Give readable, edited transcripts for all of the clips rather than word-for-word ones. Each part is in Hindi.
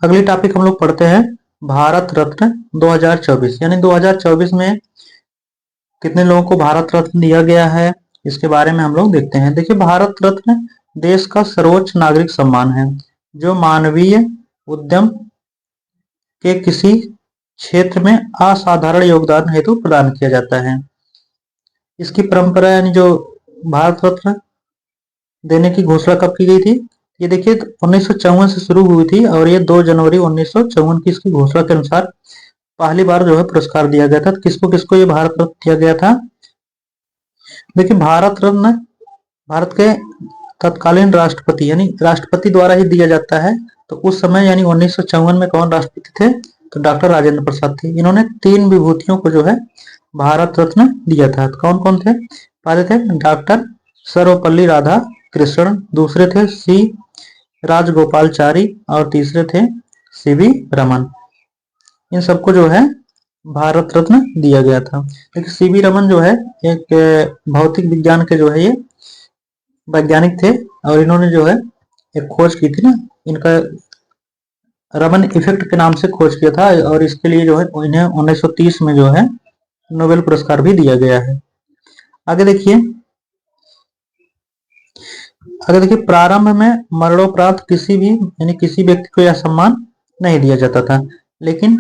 अगली टॉपिक हम लोग पढ़ते हैं भारत रत्न 2024, यानी 2024 में कितने लोगों को भारत रत्न दिया गया है, इसके बारे में हम लोग देखते हैं। देखिए, भारत रत्न देश का सर्वोच्च नागरिक सम्मान है जो मानवीय उद्यम के किसी क्षेत्र में असाधारण योगदान हेतु प्रदान किया जाता है। इसकी परंपरा यानी जो भारत रत्न देने की घोषणा कब की गई थी? ये देखिए 1954 से शुरू हुई थी और ये 2 जनवरी 1954 की इसकी घोषणा के अनुसार पहली बार जो है पुरस्कार दिया गया था। किसको किसको ये भारत रत्न दिया गया था? देखिए, भारत रत्न भारत के तत्कालीन राष्ट्रपति यानी राष्ट्रपति द्वारा ही दिया जाता है। तो उस समय यानी 1954 में कौन राष्ट्रपति थे? तो डॉक्टर राजेंद्र प्रसाद थे। इन्होंने 3 विभूतियों को जो है भारत रत्न दिया था। तो कौन कौन थे? पहले थे डॉक्टर सर्वपल्ली राधाकृष्णन, दूसरे थे सी राजगोपालचारी और तीसरे थे सीवी रमन। इन सबको जो है भारत रत्न दिया गया था। देखिए, सीवी रमन जो है एक भौतिक विज्ञान के जो है ये वैज्ञानिक थे और इन्होंने जो है एक खोज की थी ना, इनका रमन इफेक्ट के नाम से खोज किया था और इसके लिए जो है इन्हें 1930 में जो है नोबेल पुरस्कार भी दिया गया है। आगे देखिए प्रारंभ में मरणोपरांत किसी भी यानी किसी व्यक्ति को यह सम्मान नहीं दिया जाता था, लेकिन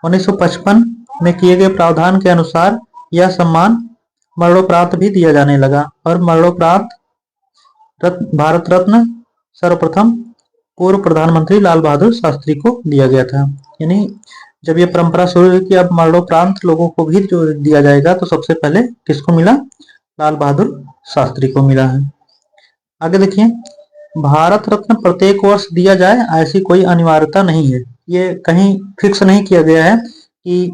1955 में किए गए प्रावधान के अनुसार यह सम्मान मरणोपरांत भी दिया जाने लगा और मरणोपरांत भारत रत्न सर्वप्रथम पूर्व प्रधानमंत्री लाल बहादुर शास्त्री को दिया गया था। यानी जब ये परंपरा शुरू हुई कि अब मरणोपरांत लोगों को भी जो दिया जाएगा, तो सबसे पहले किसको मिला? लाल बहादुर शास्त्री को मिला है। आगे देखिए, भारत रत्न प्रत्येक वर्ष दिया जाए ऐसी कोई अनिवार्यता नहीं है। ये कहीं फिक्स नहीं किया गया है कि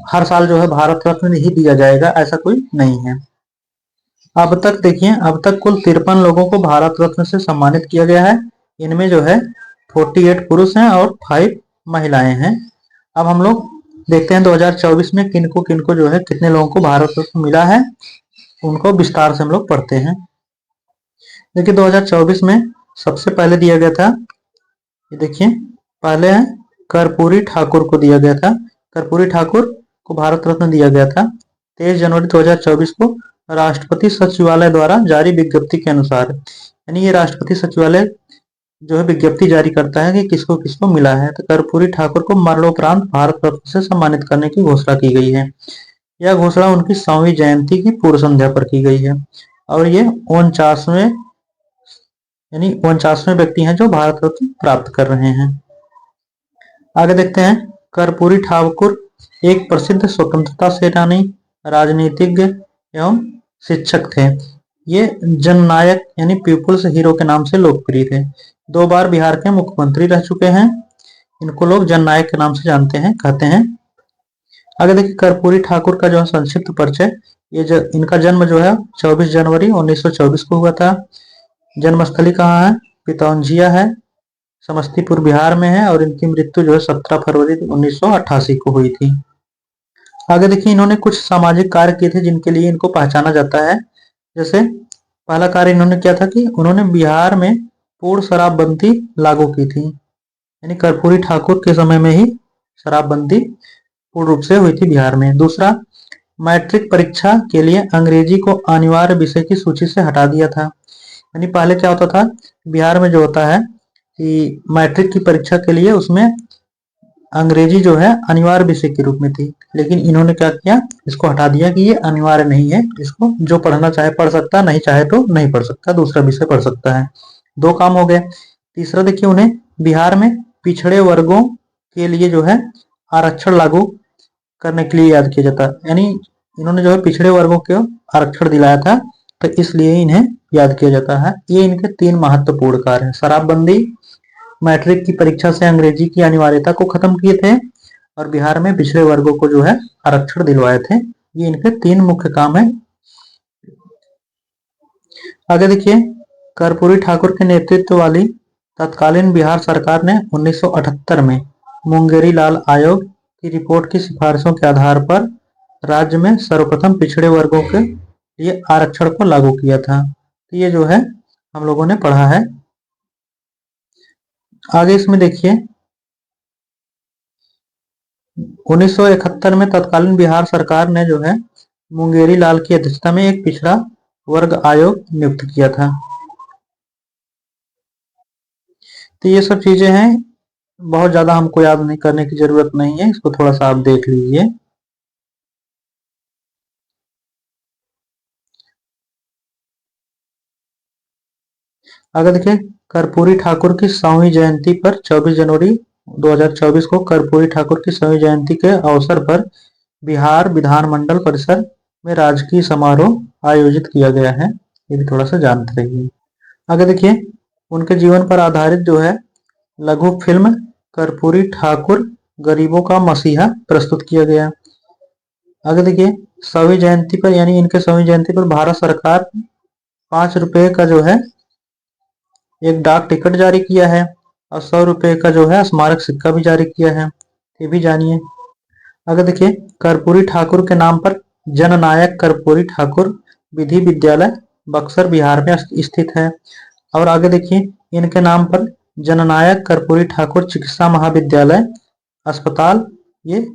हर साल जो है भारत रत्न ही दिया जाएगा, ऐसा कोई नहीं है। अब तक कुल 53 लोगों को भारत रत्न से सम्मानित किया गया है। इनमें जो है 48 पुरुष हैं और 5 महिलाएं हैं। अब हम लोग देखते हैं 2024 में किनको जो है कितने लोगों को भारत रत्न मिला है, उनको विस्तार से हम लोग पढ़ते हैं। देखिए, 2024 में सबसे पहले दिया गया था, ये देखिए पहले है कर्पूरी ठाकुर को दिया गया था। कर्पूरी ठाकुर को भारत रत्न दिया गया था 23 जनवरी 2024 को राष्ट्रपति सचिवालय द्वारा जारी विज्ञप्ति के अनुसार। यानी ये राष्ट्रपति सचिवालय जो है विज्ञप्ति जारी करता है कि किसको किसको मिला है। तो कर्पूरी ठाकुर को मरणोपरांत भारत रत्न से सम्मानित करने की घोषणा की गई है। यह घोषणा उनकी 100वीं जयंती की पूर्व संध्या पर की गई है और ये 49वें व्यक्ति हैं जो भारत रत्न प्राप्त कर रहे हैं। आगे देखते हैं, कर्पूरी ठाकुर एक प्रसिद्ध स्वतंत्रता सेनानी, राजनीतिज्ञ एवं शिक्षक थे। ये जननायक यानी पीपुल्स हीरो के नाम से लोकप्रिय थे। 2 बार बिहार के मुख्यमंत्री रह चुके हैं। इनको लोग जननायक के नाम से कहते हैं। आगे देखिए, कर्पूरी ठाकुर का जो है संक्षिप्त परिचय। इनका जन्म जो है 24 जनवरी 1924 को हुआ था। जन्मस्थली कहाँ है? पितौंजिया है, समस्तीपुर बिहार में है और इनकी मृत्यु जो है 17 फरवरी 1988 को हुई थी। आगे देखिए, इन्होंने कुछ सामाजिक कार्य किए थे जिनके लिए इनको पहचाना जाता है। जैसे पहला कार्य इन्होंने किया था कि उन्होंने बिहार में पूर्ण शराबबंदी लागू की थी। यानी कर्पूरी ठाकुर के समय में ही शराबबंदी पूर्ण रूप से हुई थी बिहार में। दूसरा, मैट्रिक परीक्षा के लिए अंग्रेजी को अनिवार्य विषय की सूची से हटा दिया था। यानी पहले क्या होता था, बिहार में जो होता है कि मैट्रिक की परीक्षा के लिए उसमें अंग्रेजी जो है अनिवार्य विषय के रूप में थी, लेकिन इन्होंने क्या किया, इसको हटा दिया कि ये अनिवार्य नहीं है, इसको जो पढ़ना चाहे पढ़ सकता, नहीं चाहे तो नहीं पढ़ सकता, दूसरा विषय पढ़ सकता है। 2 काम हो गए। तीसरा देखिए, उन्हें बिहार में पिछड़े वर्गों के लिए जो है आरक्षण लागू करने के लिए याद किया जाता है। यानी इन्होंने जो है पिछड़े वर्गों को आरक्षण दिलाया था, तो इसलिए इन्हें याद किया जाता है। ये इनके 3 महत्वपूर्ण कार्य हैं। शराबबंदी, मैट्रिक की परीक्षा से अंग्रेजी की अनिवार्यता को खत्म किए थे और बिहार में पिछड़े वर्गों को जो है आरक्षण दिलवाए थे। ये इनके 3 मुख्य काम है। आगे देखिए, कर्पूरी ठाकुर के नेतृत्व वाली तत्कालीन बिहार सरकार ने 1978 में मुंगेरी लाल आयोग की रिपोर्ट की सिफारिशों के आधार पर राज्य में सर्वप्रथम पिछड़े वर्गों के लिए आरक्षण को लागू किया था। तो ये जो है हम लोगों ने पढ़ा है। आगे इसमें देखिए, 1971 में तत्कालीन बिहार सरकार ने जो है मुंगेरी लाल की अध्यक्षता में एक पिछड़ा वर्ग आयोग नियुक्त किया था। तो ये सब चीजें हैं, बहुत ज्यादा हमको याद नहीं करने की जरूरत नहीं है, इसको थोड़ा सा आप देख लीजिए। अगर देखिए, कर्पूरी ठाकुर की 100वीं जयंती पर 24 जनवरी 2024 को कर्पूरी ठाकुर की 100वीं जयंती के अवसर पर बिहार विधानमंडल परिसर में राजकीय समारोह आयोजित किया गया है। ये भी थोड़ा सा जानते रहिए। आगे देखिए, उनके जीवन पर आधारित जो है लघु फिल्म कर्पूरी ठाकुर गरीबों का मसीहा प्रस्तुत किया गया। आगे देखिए, 100वीं जयंती पर यानी इनके 100वीं जयंती पर भारत सरकार ₹5 का जो है एक डाक टिकट जारी किया है और ₹100 का जो है स्मारक सिक्का भी जारी किया है। ये भी जानिए। आगे देखिए, कर्पूरी ठाकुर के नाम पर जननायक कर्पूरी ठाकुर विधि विद्यालय बक्सर बिहार में स्थित है। और आगे देखिए, इनके नाम पर जननायक कर्पूरी ठाकुर चिकित्सा महाविद्यालय अस्पताल ये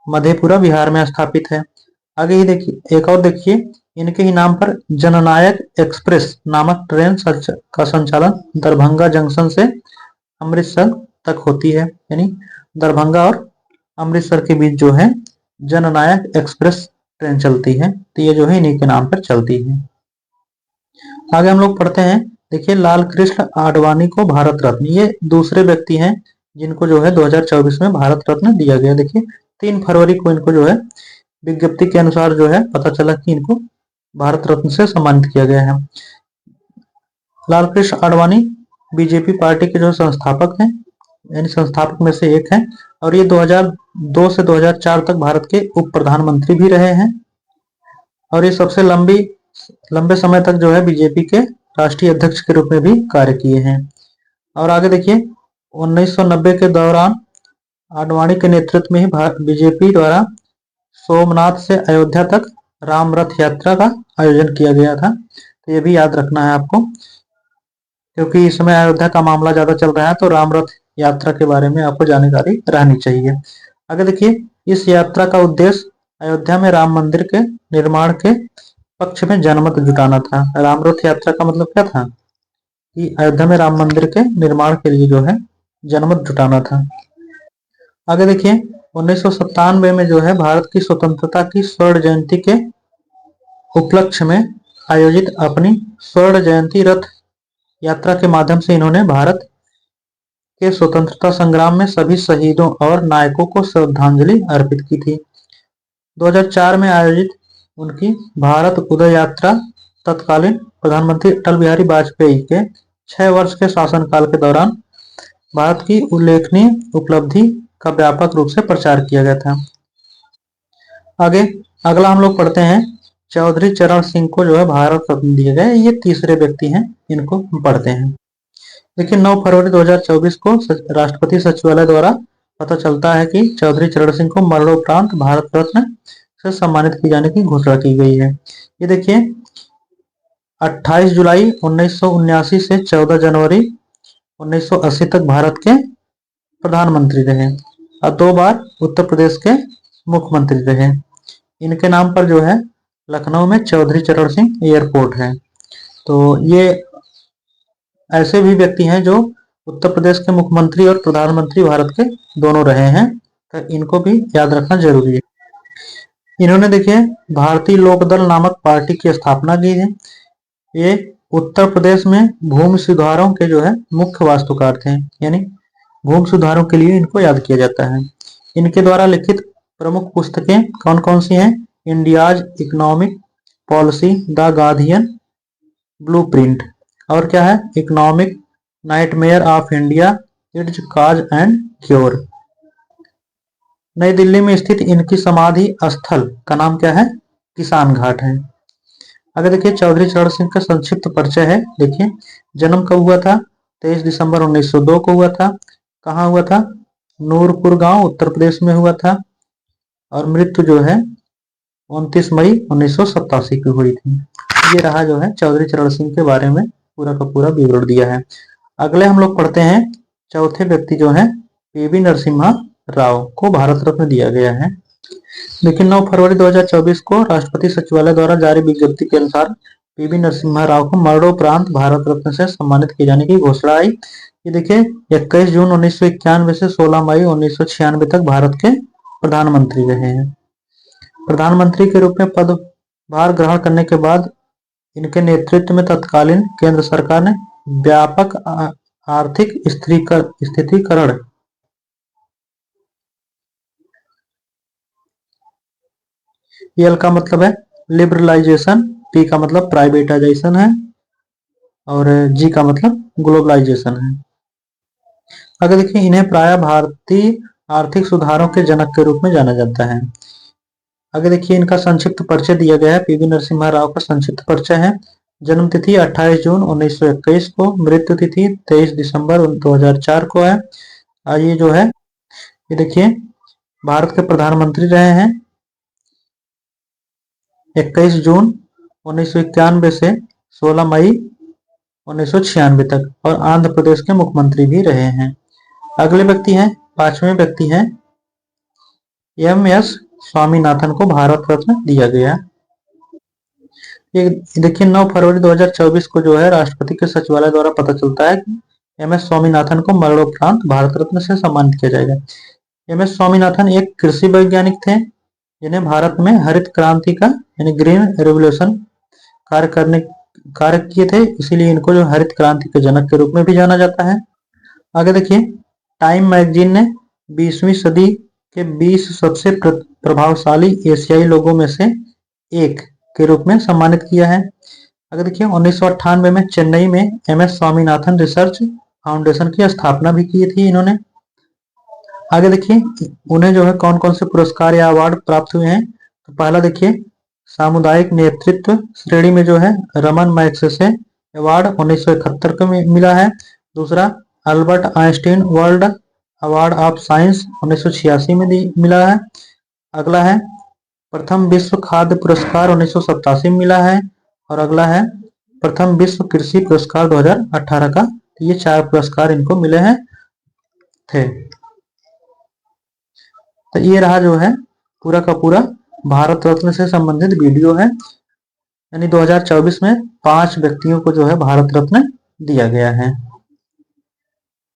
मधेपुरा बिहार में स्थापित है। आगे ही देखिए, एक और देखिए, इनके ही नाम पर जननायक एक्सप्रेस नामक ट्रेन का संचालन दरभंगा जंक्शन से अमृतसर तक होती है। यानी दरभंगा और अमृतसर के बीच जो है जननायक एक्सप्रेस ट्रेन चलती है। तो ये जो है इन्हीं के नाम पर चलती है। आगे हम लोग पढ़ते हैं। देखिए, लाल कृष्ण आडवाणी को भारत रत्न, ये दूसरे व्यक्ति हैं जिनको जो है 2024 में भारत रत्न दिया गया। देखिए, 3 फरवरी को इनको जो है विज्ञप्ति के अनुसार जो है पता चला कि इनको भारत रत्न से सम्मानित किया गया है। लाल कृष्ण आडवाणी बीजेपी पार्टी के जो संस्थापक हैं, यानी संस्थापक में से एक हैं, और ये 2002 से 2004 तक भारत के उप प्रधानमंत्री भी रहे हैं। और ये सबसे लंबे समय तक जो है बीजेपी के राष्ट्रीय अध्यक्ष के रूप में भी कार्य किए हैं। और आगे देखिए, 1990 के दौरान आडवाणी के नेतृत्व में ही बीजेपी द्वारा सोमनाथ से अयोध्या तक राम रथ यात्रा का आयोजन किया गया था। तो ये भी याद रखना है आपको, क्योंकि इस समय अयोध्या का मामला ज्यादा चल रहा है, तो राम रथ यात्रा के बारे में आपको जानकारी रहनी चाहिए। आगे देखिए, इस यात्रा का उद्देश्य अयोध्या में राम मंदिर के निर्माण के पक्ष में जनमत जुटाना था। राम रथ यात्रा का मतलब क्या था कि अयोध्या में राम मंदिर के निर्माण के लिए जो है जनमत जुटाना था। आगे देखिए, 1997 में जो है भारत की स्वतंत्रता की स्वर्ण जयंती के उपलक्ष्य में आयोजित अपनी स्वर्ण जयंती रथ यात्रा के माध्यम से इन्होंने भारत के स्वतंत्रता संग्राम में सभी शहीदों और नायकों को श्रद्धांजलि अर्पित की थी। 2004 में आयोजित उनकी भारत उदय यात्रा तत्कालीन प्रधानमंत्री अटल बिहारी वाजपेयी के 6 वर्ष के शासनकाल के दौरान भारत की उल्लेखनीय उपलब्धि का व्यापक रूप से प्रचार किया गया था। आगे अगला हम लोग पढ़ते हैं, चौधरी चरण सिंह को जो है भारत रत्न दिए गए। ये तीसरे व्यक्ति हैं, इनको हम पढ़ते हैं। देखिए, 9 फरवरी 2024 को राष्ट्रपति सचिवालय द्वारा पता चलता है कि चौधरी चरण सिंह को मरणोपरांत भारत रत्न से सम्मानित किए जाने की घोषणा की गई है। ये देखिए, 28 जुलाई 1979 से 14 जनवरी 1980 तक भारत के प्रधानमंत्री रहे और 2 बार उत्तर प्रदेश के मुख्यमंत्री रहे। इनके नाम पर जो है लखनऊ में चौधरी चरण सिंह एयरपोर्ट है। तो ये ऐसे भी व्यक्ति हैं जो उत्तर प्रदेश के मुख्यमंत्री और प्रधानमंत्री भारत के दोनों रहे हैं, तो इनको भी याद रखना जरूरी है। इन्होंने देखिए भारतीय लोकदल नामक पार्टी की स्थापना की है। ये उत्तर प्रदेश में भूमि सुधारों के जो है मुख्य वास्तुकार थे, यानी भूमि सुधारों के लिए इनको याद किया जाता है। इनके द्वारा लिखित प्रमुख पुस्तकें कौन कौन सी हैं? India's economic policy, the guardian, blueprint, और क्या है? Economic nightmare of India, it's cause and cure. नई दिल्ली में स्थित इनकी समाधि स्थल का नाम क्या है? किसान घाट है। अगर देखिए, चौधरी चरण सिंह का संक्षिप्त परिचय है। देखिए, जन्म कब हुआ था? 23 दिसंबर 1902 को हुआ था। कहाँ हुआ था? नूरपुर गांव, उत्तर प्रदेश में हुआ था। और मृत्यु जो है 29 मई 1987 की हुई थी। ये रहा जो है चौधरी चरण सिंह के बारे में पूरा का पूरा विवरण दिया है। अगले हम लोग पढ़ते हैं चौथे व्यक्ति जो है पीवी नरसिम्हा राव को भारत रत्न दिया गया है। लेकिन 9 फरवरी 2024 को राष्ट्रपति सचिवालय द्वारा जारी विज्ञप्ति के अनुसार पीवी नरसिम्हा राव को मरणोपरांत भारत रत्न से सम्मानित किए जाने की घोषणा आई। ये देखिए 21 जून 1991 से 16 मई 1996 तक भारत के प्रधानमंत्री रहे हैं। प्रधानमंत्री के रूप में पदभार ग्रहण करने के बाद इनके नेतृत्व में तत्कालीन केंद्र सरकार ने व्यापक आर्थिक स्थिरीकरण एल का मतलब है लिबरलाइजेशन, पी का मतलब प्राइवेटाइजेशन है और जी का मतलब ग्लोबलाइजेशन है। अगर देखिए इन्हें प्राय भारतीय आर्थिक सुधारों के जनक के रूप में जाना जाता है। आगे देखिए इनका संक्षिप्त परिचय दिया गया है। पीवी नरसिम्हा राव का संक्षिप्त परिचय है। जन्म तिथि 28 जून 1921 को, मृत्यु तिथि 23 दिसंबर 2004 को है। ये जो है ये देखिए भारत के प्रधानमंत्री रहे हैं 21 जून 1991 से 16 मई 1996 तक और आंध्र प्रदेश के मुख्यमंत्री भी रहे हैं। अगले व्यक्ति हैं, पांचवें व्यक्ति हैं एम एस स्वामीनाथन को भारत रत्न दिया गया। ये देखिए 9 फरवरी 2024 को जो है राष्ट्रपति के सचिवालय द्वारा पता चलता है कि एम एस स्वामीनाथन को मरणोपरांत भारत रत्न से सम्मानित किया जाएगा। एम एस स्वामीनाथन एक कृषि वैज्ञानिक थे जिन्हें भारत में हरित क्रांति का यानी ग्रीन रेवोल्यूशन कार्य किए थे, इसीलिए इनको जो हरित क्रांति के जनक के रूप में भी जाना जाता है। आगे देखिए टाइम मैगजीन ने 20वीं सदी के 20 सबसे प्रभावशाली एशियाई लोगों में से एक के रूप में सम्मानित किया है। अगर देखिए 1998 में चेन्नई में M S Swaminathan research foundation की स्थापना भी की थी इन्होंने। आगे देखिए उन्हें जो है कौन कौन से पुरस्कार या अवार्ड प्राप्त हुए हैं। तो पहला देखिए सामुदायिक नेतृत्व श्रेणी में जो है रमन मैग्सेसे अवार्ड 1971 को मिला है। दूसरा Albert Einstein world award of science 1986 में मिला है। अगला है प्रथम विश्व खाद्य पुरस्कार 1987 में मिला है और अगला है प्रथम विश्व कृषि पुरस्कार 2018 का। तो ये 4 पुरस्कार इनको मिले हैं थे। तो ये रहा जो है पूरा का पूरा भारत रत्न से संबंधित वीडियो है। यानी 2024 में 5 व्यक्तियों को जो है भारत रत्न दिया गया है।